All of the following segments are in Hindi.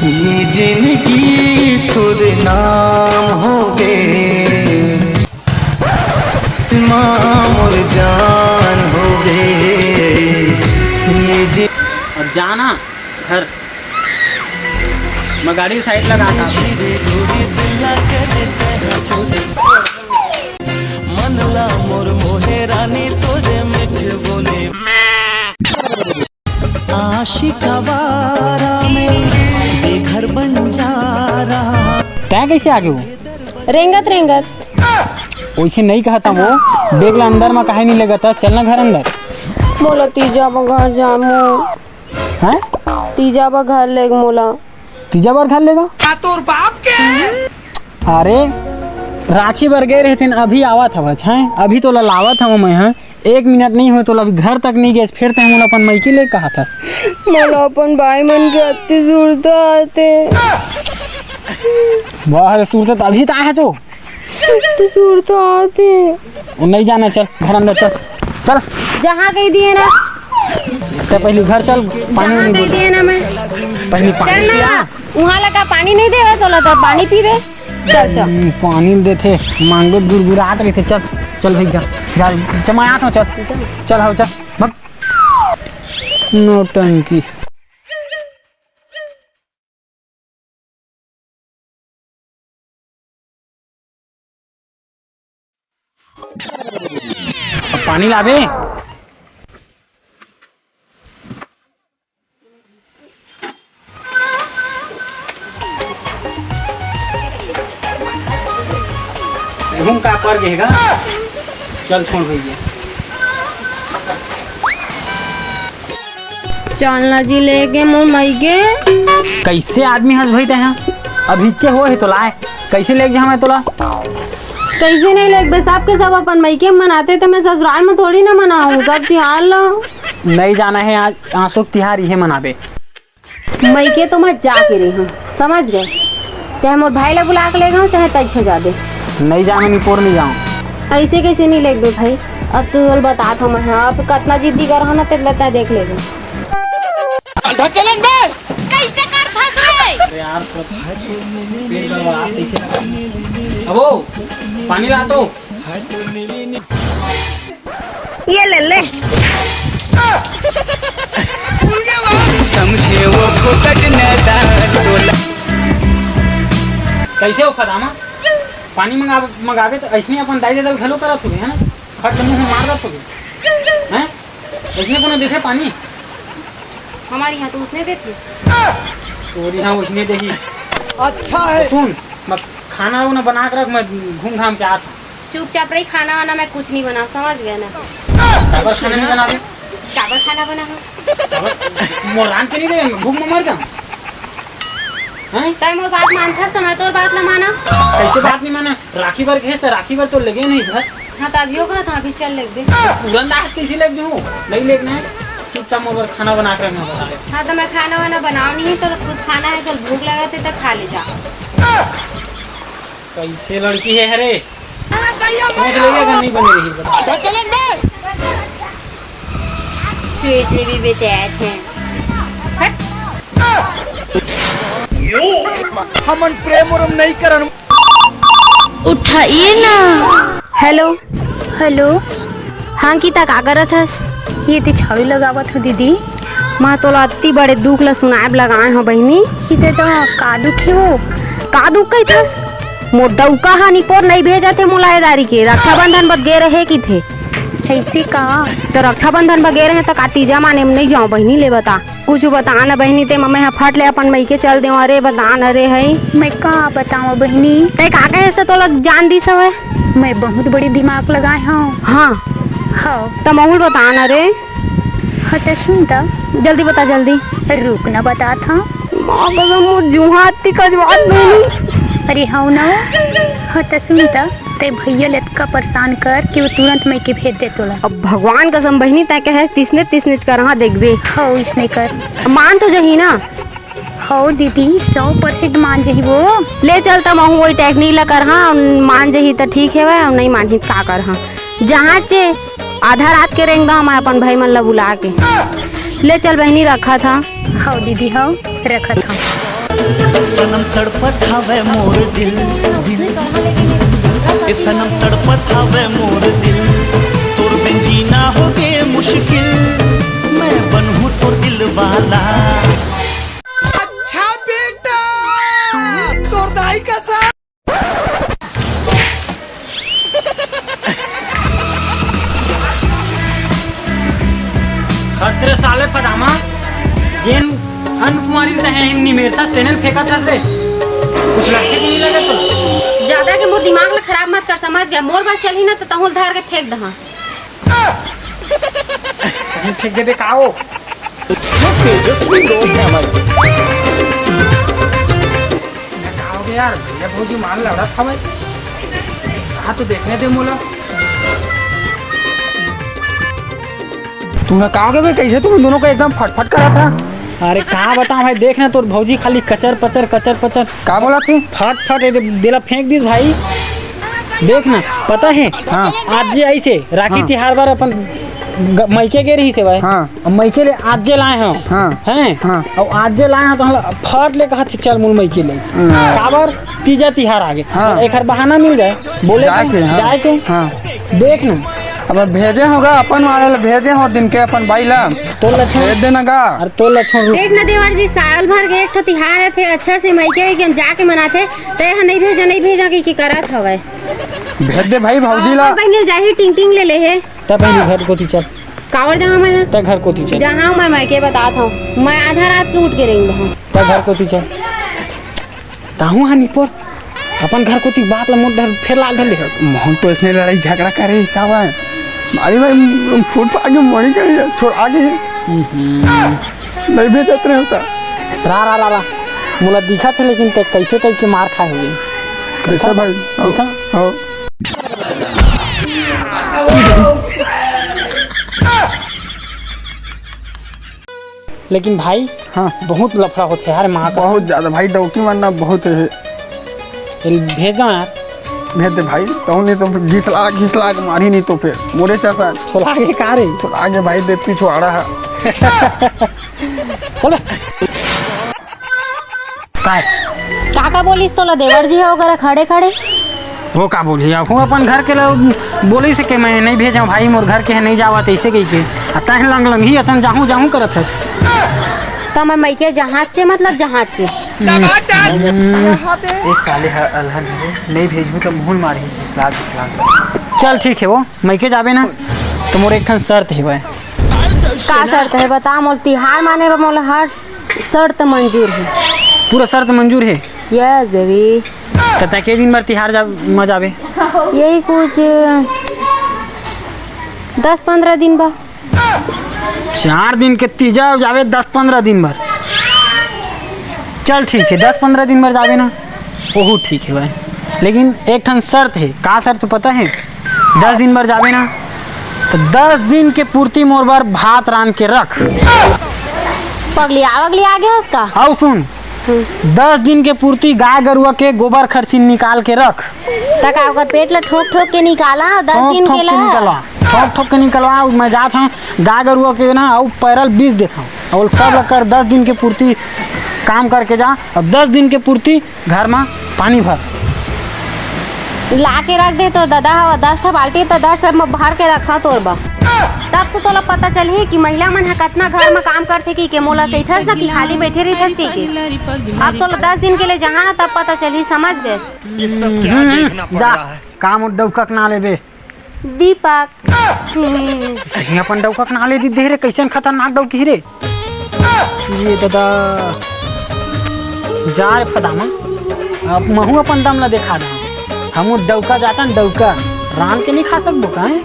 ये जिंदगी तेरे नाम हो गए, माँ मोर जान हो गए। ये और जाना घर, मैं गाड़ी साइड लगा था। मनला मोर मोहे रानी तोरे मिठ बोले आशिकावारा में बेघर बन जा रहा। तय कैसे आगे हो? रेंगत रेंगत। वैसे नहीं कहता वो, बैग ला अंदर में काहे नहीं लगता, चलना घर अंदर। मोला तीजा घर जामू हैं? तीजा घर लेग मोला। तीजा बार घर लेगा? तोर बाप के। अरे राखी बर गए रहते अभी आवत हवच हैं, अभी तो लावत हूँ मैं। हाँ 1 मिनट नहीं हुए तो अभी घर तक नहीं गए, फिर ते मोला अपन मईकी ले कहा था। मोला अपन भाई मन के अति सूरत आते। वाह सूरत अभी तो आया जो सूरत आते। नहीं जाना, चल घर अंदर चल चल। जहाँ गई दिए ना तो पहले घर चल, पानी नहीं गई दिए ना मैं पहले पानी पिया। वहाँ लगा पानी नहीं देवे तो लगा पानी पीवे। चल चल पानी देते मांगो गुरगुरात रही थे। चल चल भाई जा जमाया तो चल चल हो चल भग नौटंकी। पानी लावे। घूम का पर गएगा, चल छोड़ भैया। चलना जी लेके मोर मई के। कैसे आदमी हंस भई हैं अभिचे हो है तो लाए कैसे लेके जा मैं तोला? कैसे नहीं लेग बे, सब के सब अपन मई के मनाते थे, मैं ससुराल में थोड़ी ना मनाऊं। सब त्योहार लो नहीं जाना है आज, आंसू तिहार ये मनाबे। मई के तो मैं जाके रही हूँ, समझ गए। चाहे मोर भाई ले बुला के ले गए चाहे तैसे जा दे। नहीं जाना, नहीं पोर नहीं जाऊँ। ऐसे कैसे नहीं लेग बे भाई, अब तू बोल बता था मैं। हाँ अब कितना जिद्दी कर रहा ना तेरे लगता देख लेगा। कैसे करथस रे? अरे यार पेट गड़बड़ा कैसे? अबो पानी ला तो। ये ले ले। समझे वो फुकट बोला। कैसे हो खदामा? पानी मंगावे तो ऐसे अपन दाई दे घलो करत होगे है ना, खट मुंह मार दत होगे हैं। इसने कोनो देखे पानी हमारे यहाँ तो उसने देती। तो यहाँ उसने देखी। अच्छा है सुन मैं खाना वाना बना कर रख, मैं घूम घाम के आता। चुपचाप रही, खाना वाना मैं कुछ नहीं बना, समझ गया ना। चावल खाना नहीं बना दे। चावल खाना बना हो मोरान के नहीं दे, भूख में मर जाऊँ हैं। तय मोर बात मानता समय तोर बात ना माना। कैसे बात नहीं माना? राखी भर घेस तो राखी भर तो लगे नहीं घर। हाँ तभी होगा था, अभी चल लेग बे। तुरंत आज कैसे लग जाऊँ? नहीं लेगना है, चुपचाप मोबाइल खाना बना कर मैं बता दे। हाँ तो मैं खाना वाना बनाओ नहीं तो खुद खाना है, कल भूख लगा थे तो खा ले जा। कैसे लड़की है रे, सोच लेगा अगर नहीं बनी रही बता। स्वीट भी बताए थे। हमन प्रेम उरम नहीं करन। उठाइए ना। हेलो हेलो, हाँ गीता का करत हस? ये तो छावी लगावत हो दीदी। माँ तोला अति बड़े दुख ला सुनाए लगाए हो बहनी। इते तो का दुख है वो? का दुख कही थस? मोर डौका हानि पर नहीं भेजा थे मुलायदारी के, रक्षाबंधन पर गे रहे की थे। ऐसे का? तो रक्षाबंधन पर गे रहे तो कातीजा माने में नहीं जाऊँ बहनी। ले बता कुछ बता ना बहनी, ते मम्मी यहाँ फट ले अपन मई के चल दे। अरे बता न रे है मैं कहाँ बताऊँ बहनी? ते का कहे से तो लग जान दी सब है। मैं बहुत बड़ी दिमाग लगाए हूँ। हाँ हाँ तो माहौल बता ना रे। हाँ तो सुन तो जल्दी बता जल्दी। रुक ना बता था। माँ कसम मोर जुहा अति कजवात बहनी। अरे हाँ ना। हाँ तो सुन तो ते भैया लटका परेशान कर कि वो तुरंत मैं के भेज दे तोला। अब भगवान कसम बहनी तय कहे तिसने तिसने कर। हाँ देख बे। हाँ इसने कर मान तो जही ना। हाँ दीदी 100% मान जही वो। ले चलता महू वही टेक्निक ला कर। हाँ मान जही तो ठीक है वह, नहीं मान ही का कर। हाँ जहाँ चे आधा रात के रेंग मैं अपन भाई मन ला बुला के ले चल बहनी। रखा था। हाँ दीदी हाँ रखा था। सनम तड़पत हवे मोर दिल दिल ए सनम तड़पत हवे मोर दिल तोर बिन जीना होगे मुश्किल मैं बनूं तोर दिल वाला। अच्छा बेटा तोर दाई का सा खतरे साले पदामा जेन अनकुमारी रहे हिन्नी मेरे था तेने फेंका था रे कुछ लगते कि नहीं लगे तो ज्यादा के मोर दिमाग ला खराब मत कर, समझ गया? मोर बस चली ना तो तहुल धार के फेंक दहा। सही फेंक देबे काओ तेजस्वी लोग हैं हमारे। कहोगे यार भैया भौजी माल लड़ा था भाई हाँ तो देखने दे मोला तुमने कहोगे भाई कैसे तुम दोनों का एकदम फटफट करा था। अरे कहाँ बताऊँ भाई देखना तो भौजी खाली कचर पचर का बोला थी फट फट दिला फेंक दी भाई। देखना पता है हाँ। आज जे ऐसे राखी तिहार बार अपन मैके के रही से भाई हाँ। मैके ले आज जे लाए हैं हाँ। हैं हाँ। और आज जे लाए हैं तो हम फट ले कहा चल मूल मैके ले काबर तीजा तिहार आगे हाँ। एक हर बहाना मिल जाए बोले जाके, हाँ। जाके हाँ। देखना अब भेजे होगा अपन वाले भेजे हो दिन के अपन भाई ला तो लक्षण भेज देना का। अरे तो लक्षण रुक देख ना देवर जी, साल भर के एक ठो तिहार थे अच्छा से मैके के हम जाके मनाते तो यहाँ नहीं भेजा की करत हवे। भेज दे भाई भौजी ला। पहले जाही टिंग टिंग ले है तब पहले घर को चल कावर जहाँ मैं तब घर को चल जहाँ मैं मैके बतात हूँ मैं आधा रात के उठ के रही हूँ तब घर को चल ताहू हानि पर अपन घर को बात ला मोट फिर लाल धर ले मोहन तो इसने लड़ाई झगड़ा करे हिसाब है अरे भाई फुट आगे मरी करे छोड़ आगे नहीं भेजत नहीं होता रा मुला दिखा थे लेकिन ते कैसे टाइप के मार खाए हुए कैसा भाई देखा? आओ लेकिन भाई हाँ बहुत लफड़ा होते यार माँ का बहुत ज्यादा भाई डौकी मारना बहुत है। भेजना यार भेज दे भाई तो नहीं तो घिसला के मारी नहीं तो फिर मोरे चाचा छोड़ा के का रे छोड़ आगे भाई दे पिछवाड़ा है चलो काय काका बोलिस तो देवर जी है वगैरह खड़े खड़े वो का बोली अब हूँ अपन घर के लोग बोली से कि मैं नहीं भेजा भाई मोर घर के है नहीं जावा ऐसे कही के तह लंग लंग ही असन जाहूँ करत है तो मैं मैके जहाज से मतलब जहाज से साले अलहन नहीं भेजू तो मुँह मारे चल ठीक है वो मैके जाबे ना तो मोर एक ठन शर्त है भाई का शर्त है बता? मोल तिहार माने मोल हर शर्त मंजूर है। पूरा शर्त मंजूर है यस बेबी। कहता के दिन भर तिहार जाबे यही कुछ 10-15 दिन बा 4 दिन के तीजा जावे 10-15 दिन भर चल ठीक है 10-15 दिन भर जावे ना वो ठीक है भाई लेकिन एक ठन शर्त है का शर्त पता है 10 दिन भर जावे ना तो 10 दिन के पूर्ति मोर बार भात रान के रख पगली आ गया उसका। आओ सुन 10 दिन के पूर्ति गाय गरुआ के गोबर खर्ची निकाल के रख तक ओकर पेट ला ठोक ठोक के निकाला 10 दिन के ला ठोक के निकलवा मैं जात हूँ गाय गरुआ के ना और पैरल बीज देता हूँ और सब कर 10 दिन के पूर्ति काम करके जा और 10 दिन के पूर्ति घर में पानी भर ला के रख दे तो दादा हवा 10 बाल्टी तो 10 में भर के रखा तोर बा तब तो तोला पता चली कि महिला मन कितना घर में काम करथे कि मोला कहिथस ना कि खाली बैठे रहिथस कि अब तो 10 दिन के लिए जहाँ ना तब पता चली समझ गए। जा काम डौकक ना लेबे दीपक सही अपन डौकक ना ले दी दे रे कैसन खतरनाक डौकी रे ये दादा जा रे फदामा अब महू अपन दम ला देखा दा हमू डौका जाता न डौका रान के नहीं खा सकबो काहे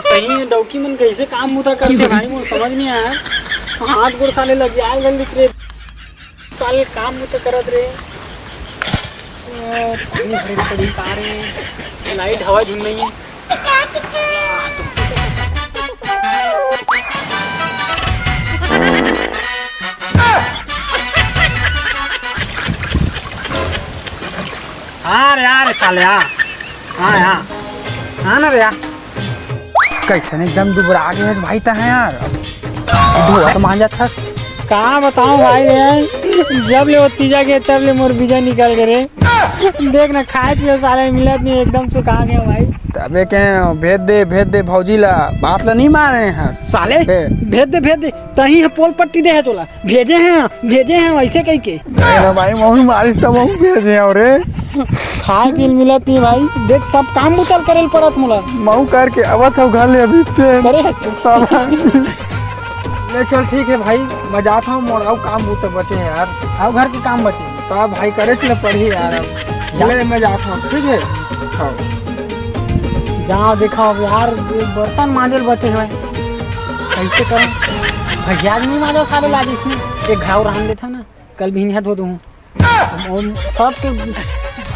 सही डौकी मन कैसे काम मुता करते भाई मोर समझ नहीं आया हाथ गोड़ साले लग आए जल्दी रे साले काम मुता करत रे पानी भरे पड़ी का रे लाइट हवा झुन नहीं है हाँ रे यार साले हाँ हाँ हाँ हाँ ना रे यार कैसे एकदम दुबरा गए हैं भाई है यार धुआ तो मान जाता कहाँ बताऊँ भाई यार जब ले वो तीजा के तब ले मोर बीजा निकल गए रे देख ना खाए पिए साले मिलत नहीं एकदम सुखा गया भाई तबे के भेज दे भौजी ला बात ला नहीं मारे हैं साले भेज दे तही है पोल पट्टी दे है तोला भेजे हैं वैसे कही के ना भाई महू मारिस तो महू भेजे और खाए पिए मिलत नहीं भाई देख सब काम बुतल करेल पड़त मोला महू करके आवत हो घर ले अभी से करे ले चल ठीक है भाई मैं जाता हूँ मोड़ाऊ काम तो बचे हैं यार आओ घर के काम बचे तो भाई करे चले पढ़ी यार अब ले मैं जाता हूँ ठीक है हाँ। जाओ देखा यार बर्तन मांजल बचे हैं कैसे करूँ भैया नहीं मांजो साले लाज इसने एक घाव रहन देता ना कल भी नहीं धो दूँ सब के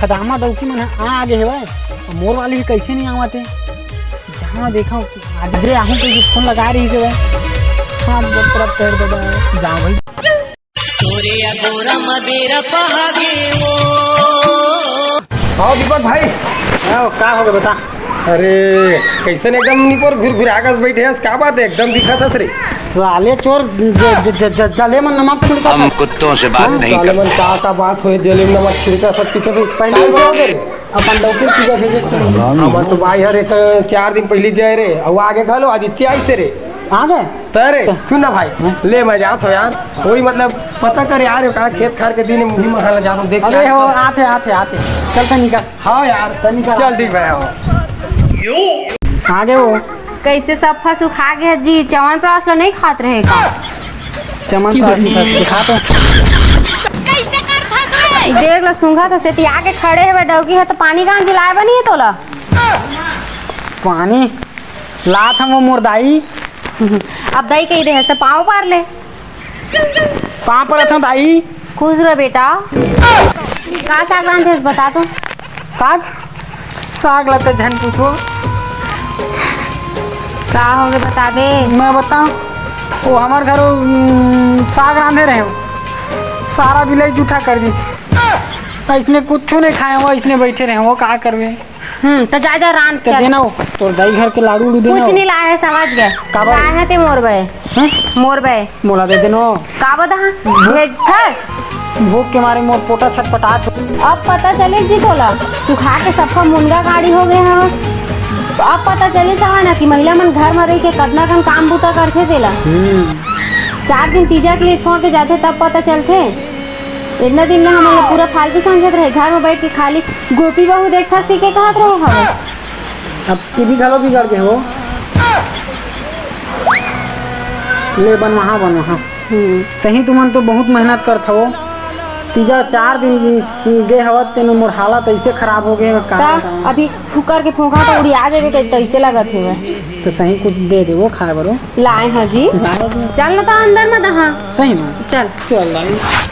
खदामा दौकी मन आगे है भाई मोर वाले ही कैसे नहीं आवाते जहाँ देखा आज आहूँ तो फोन लगा रही से भाई हाँ तरफ पैर दबा जाओ भाई हाँ दीपक भाई क्या होगा बता अरे कैसे एकदम नीपर घुर आकर बैठे हैं क्या बात है एकदम दिखा था रे साले चोर जले में नमक छिड़का हम कुत्तों से बात नहीं करते। मन का बात हो जले में नमक छिड़का सब किसे तो पहले से हो गए अपन डॉक्टर की जगह हम तो भाई हर एक 4 दिन पहले गए रे और आगे घलो आदित्य आई से रे आ गए तरे सुन ना भाई ले मैं जात हो यार कोई मतलब पता कर यार कहाँ खेत खार के दिन मुही महल जा देख अरे हो आते चलता निकल हाँ यार चल ठीक भाई आगे वो कैसे सफा सुखा गया जी चवन प्रास ला नहीं खात रहे का चमन का दिखाते कैसे कर फंस रे देख ला सूंघा तो सेती आके खड़े है डौकी है तो पानी कहाँ जिलाए बनी है तोला पानी लात हम वो मुर्दाई अब दही कही दे तो पाँव पार ले पाँव पर था दाई खुश रह बेटा का साग रांधे बता तो साग लाते धन पूछो का हो गए बता दे मैं बताऊं वो हमारे घर साग रांधे रहे हो सारा बिलाई जूठा कर दी इसने कुछ नहीं खाया हुआ इसने बैठे रहे वो क्या करवे तो जा रांध तो देना हो तो दाई घर के लाडू उड़ू देना कुछ नहीं लाए समझ गए लाए हैं ते मोर बे मोला दे देना का बता भेज भूख के मारे मोर पोटा छटपटा अब पता चले जी तोला सुखा के सबका मुनगा गाड़ी हो गए हैं तो अब पता चले सवा ना कि महिला मन घर में रह के कतना कन काम बूता करते तेला 4 दिन तीजा के लिए छोड़ के जाते तब पता चलते इतना दिन में हमारे पूरा फालतू समझत रहे घर में बैठ के खाली गोपी बहू देखता सी के कहत रहे हवे अब टीवी घलो बिगड़ गए हो ले बन वहाँ सही तुमन तो बहुत मेहनत करत हो तीजा 4 दिन गए हवा तेन मोर हालत ऐसे खराब हो गए अभी फुकर के फूका तो उड़ी आ जाए कैसे लगत है तो सही कुछ दे दे वो खाए बरो लाए हैं जी चल ना तो अंदर में दहा सही ना चल चल